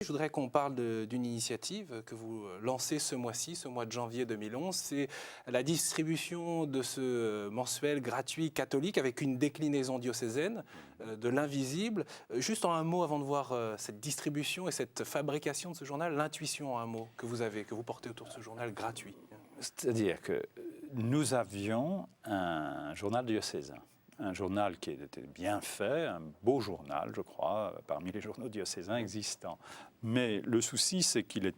Je voudrais qu'on parle d'une initiative que vous lancez ce mois-ci, ce mois de janvier 2011. C'est la distribution de ce mensuel gratuit catholique avec une déclinaison diocésaine de l'invisible. Juste en un mot, avant de voir cette distribution et cette fabrication de ce journal, l'intuition en un mot que vous avez, que vous portez autour de ce journal gratuit. C'est-à-dire que nous avions un journal diocésain. Un journal qui était bien fait, un beau journal, je crois, parmi les journaux diocésains existants. Mais le souci, c'est qu'il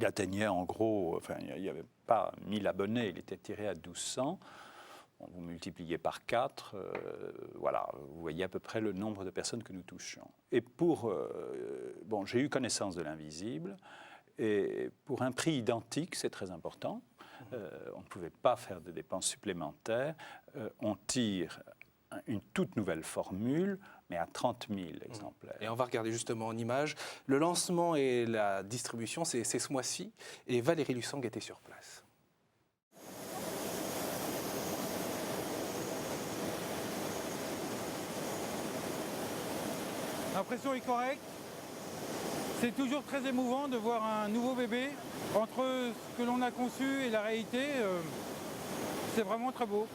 atteignait en gros, enfin, il n'y avait pas 1000 abonnés, il était tiré à 1200. Bon, vous multipliez par 4, voilà, vous voyez à peu près le nombre de personnes que nous touchions. Et bon, j'ai eu connaissance de l'invisible, et pour un prix identique, c'est très important. On ne pouvait pas faire de dépenses supplémentaires. On tire une toute nouvelle formule, mais à 30 000 exemplaires. Et on va regarder justement en images. Le lancement et la distribution, c'est ce mois-ci. Et Valérie Lussang était sur place. L'impression est correcte. C'est toujours très émouvant de voir un nouveau bébé. Entre ce que l'on a conçu et la réalité, c'est vraiment très beau.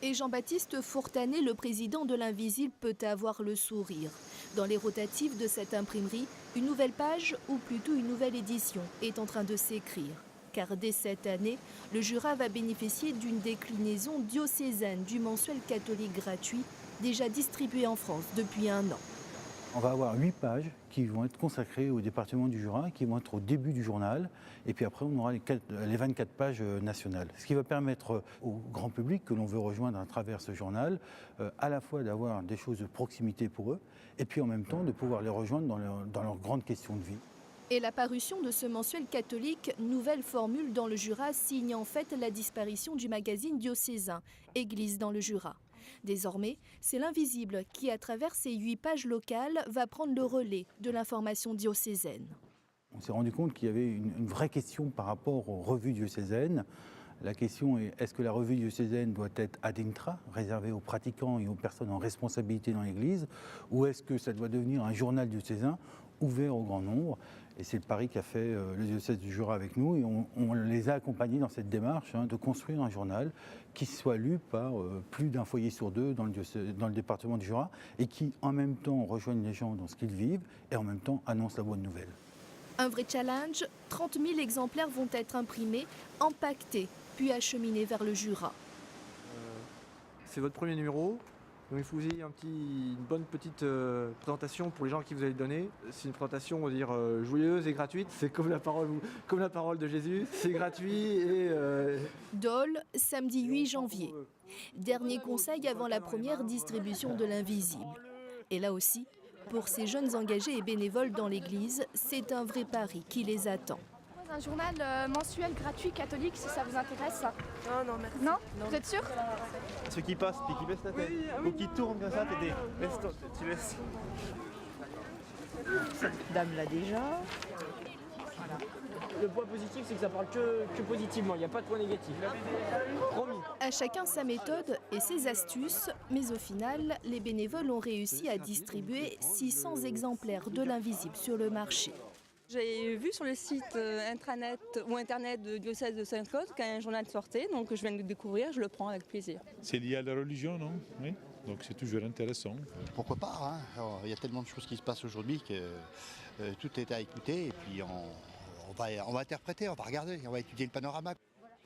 Et Jean-Baptiste Fourtanet, le président de l'Invisible, peut avoir le sourire. Dans les rotatifs de cette imprimerie, une nouvelle page, ou plutôt une nouvelle édition, est en train de s'écrire. Car dès cette année, le Jura va bénéficier d'une déclinaison diocésaine du mensuel catholique gratuit, déjà distribué en France depuis 1 an. On va avoir 8 pages qui vont être consacrées au département du Jura, qui vont être au début du journal, et puis après on aura les 24 pages nationales. Ce qui va permettre au grand public que l'on veut rejoindre à travers ce journal, à la fois d'avoir des choses de proximité pour eux, et puis en même temps de pouvoir les rejoindre dans leurs grandes questions de vie. Et la parution de ce mensuel catholique, nouvelle formule dans le Jura, signe en fait la disparition du magazine diocésain, Église dans le Jura. Désormais, c'est l'Invisible qui, à travers ses 8 pages locales, va prendre le relais de l'information diocésaine. On s'est rendu compte qu'il y avait une vraie question par rapport aux revues diocésaines. La question est, est-ce que la revue diocésaine doit être ad intra, réservée aux pratiquants et aux personnes en responsabilité dans l'Église, ou est-ce que ça doit devenir un journal diocésain ouvert au grand nombre? Et c'est le pari qu'a fait le diocèse du Jura avec nous, et on les a accompagnés dans cette démarche de construire un journal qui soit lu par plus d'un foyer sur 2 dans le département du Jura, et qui en même temps rejoigne les gens dans ce qu'ils vivent, et en même temps annonce la bonne nouvelle. Un vrai challenge, 30 000 exemplaires vont être imprimés, empaquetés, puis acheminés vers le Jura. C'est votre premier numéro, donc il faut que vous ayez une bonne petite présentation pour les gens à qui vous allez le donner. C'est une présentation, on va dire, joyeuse et gratuite. C'est comme la parole de Jésus, c'est gratuit et... Dole, samedi 8 janvier. Dernier conseil avant la première distribution de l'Invisible. Et là aussi, pour ces jeunes engagés et bénévoles dans l'Église, c'est un vrai pari qui les attend. Un journal mensuel gratuit catholique, si ça vous intéresse. Non, merci. Non. Vous êtes sûr? Ceux qui passent puis qui baissent la tête, ou qui tournent comme ça, tu laisses. Cette dame là déjà. Voilà. Le point positif, c'est que ça parle que positivement, il n'y a pas de point négatif. Promis. À chacun sa méthode et ses astuces, mais au final, les bénévoles ont réussi à distribuer 600 exemplaires de l'Invisible sur le marché. J'ai vu sur le site intranet ou internet de diocèse de Saint-Claude qu'un journal sortait, donc je viens de le découvrir, je le prends avec plaisir. C'est lié à la religion, non? Oui. Donc c'est toujours intéressant. Pourquoi pas, hein? Alors, il y a tellement de choses qui se passent aujourd'hui que tout est à écouter et puis on va interpréter, on va regarder, on va étudier le panorama.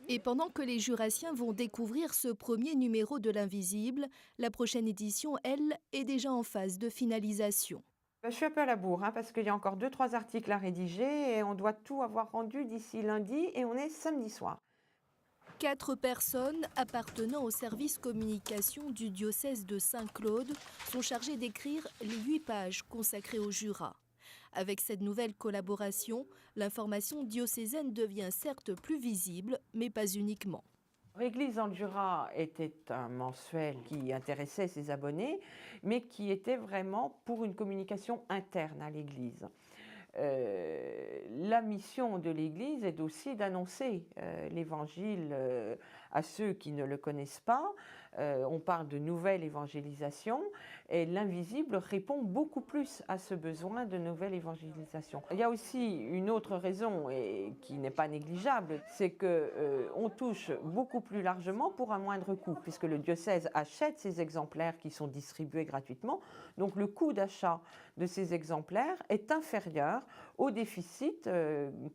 Et pendant que les Jurassiens vont découvrir ce premier numéro de l'Invisible, la prochaine édition, elle, est déjà en phase de finalisation. Je suis un peu à la bourre parce qu'il y a encore 2-3 articles à rédiger et on doit tout avoir rendu d'ici lundi et on est samedi soir. 4 personnes appartenant au service communication du diocèse de Saint-Claude sont chargées d'écrire les 8 pages consacrées au Jura. Avec cette nouvelle collaboration, l'information diocésaine devient certes plus visible, mais pas uniquement. Église dans le Jura était un mensuel qui intéressait ses abonnés, mais qui était vraiment pour une communication interne à l'Église. La mission de l'Église est aussi d'annoncer l'Évangile à ceux qui ne le connaissent pas. On parle de nouvelle évangélisation et l'invisible répond beaucoup plus à ce besoin de nouvelle évangélisation. Il y a aussi une autre raison et qui n'est pas négligeable, c'est qu'on touche beaucoup plus largement pour un moindre coût, puisque le diocèse achète ces exemplaires qui sont distribués gratuitement. Donc le coût d'achat de ces exemplaires est inférieur au déficit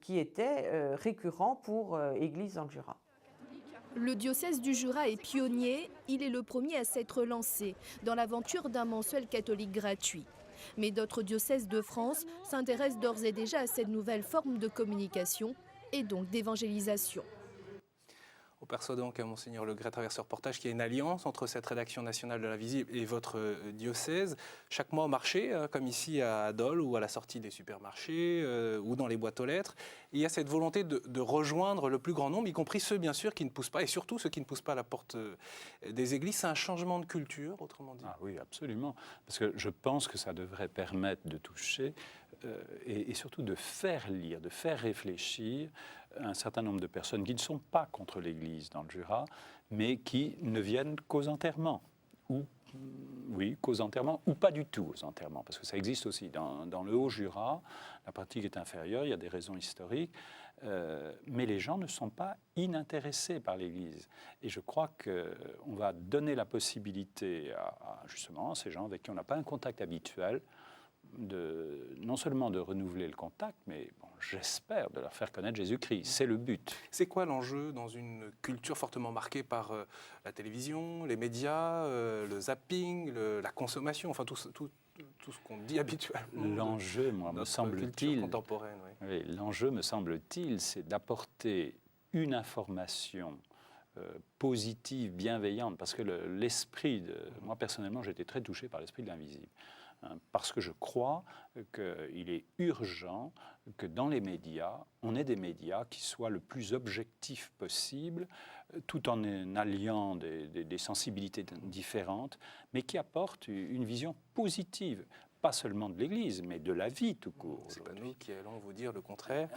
qui était récurrent pour Église dans le Jura. Le diocèse du Jura est pionnier, il est le premier à s'être lancé dans l'aventure d'un mensuel catholique gratuit. Mais d'autres diocèses de France s'intéressent d'ores et déjà à cette nouvelle forme de communication et donc d'évangélisation. On perçoit donc, Monseigneur Legret, à travers ce reportage, qu'il y a une alliance entre cette rédaction nationale de l'Invisible et votre diocèse. Chaque mois au marché, comme ici à Dole ou à la sortie des supermarchés ou dans les boîtes aux lettres, il y a cette volonté de rejoindre le plus grand nombre, y compris ceux, bien sûr, qui ne poussent pas, et surtout ceux qui ne poussent pas à la porte des églises. C'est un changement de culture, autrement dit. Ah oui, absolument. Parce que je pense que ça devrait permettre de toucher et surtout de faire lire, de faire réfléchir un certain nombre de personnes qui ne sont pas contre l'Église dans le Jura, mais qui ne viennent qu'aux enterrements, ou qu'aux enterrements, ou pas du tout aux enterrements, parce que ça existe aussi. Dans le Haut-Jura, la pratique est inférieure, il y a des raisons historiques, mais les gens ne sont pas inintéressés par l'Église. Et je crois qu'on va donner la possibilité à justement ces gens avec qui on n'a pas un contact habituel, non seulement de renouveler le contact, mais bon, j'espère de leur faire connaître Jésus-Christ. C'est le but. C'est quoi l'enjeu dans une culture fortement marquée par la télévision, les médias, le zapping, la consommation, enfin tout ce qu'on dit habituellement? L'enjeu, moi, me semble-t-il, contemporaine, oui. L'enjeu, me semble-t-il, c'est d'apporter une information positive, bienveillante, parce que l'esprit moi personnellement, j'ai été très touché par l'esprit de l'invisible. Parce que je crois qu'il est urgent que dans les médias, on ait des médias qui soient le plus objectifs possible, tout en alliant des sensibilités différentes, mais qui apportent une vision positive, pas seulement de l'Église, mais de la vie tout court. C'est pas nous qui allons vous dire le contraire.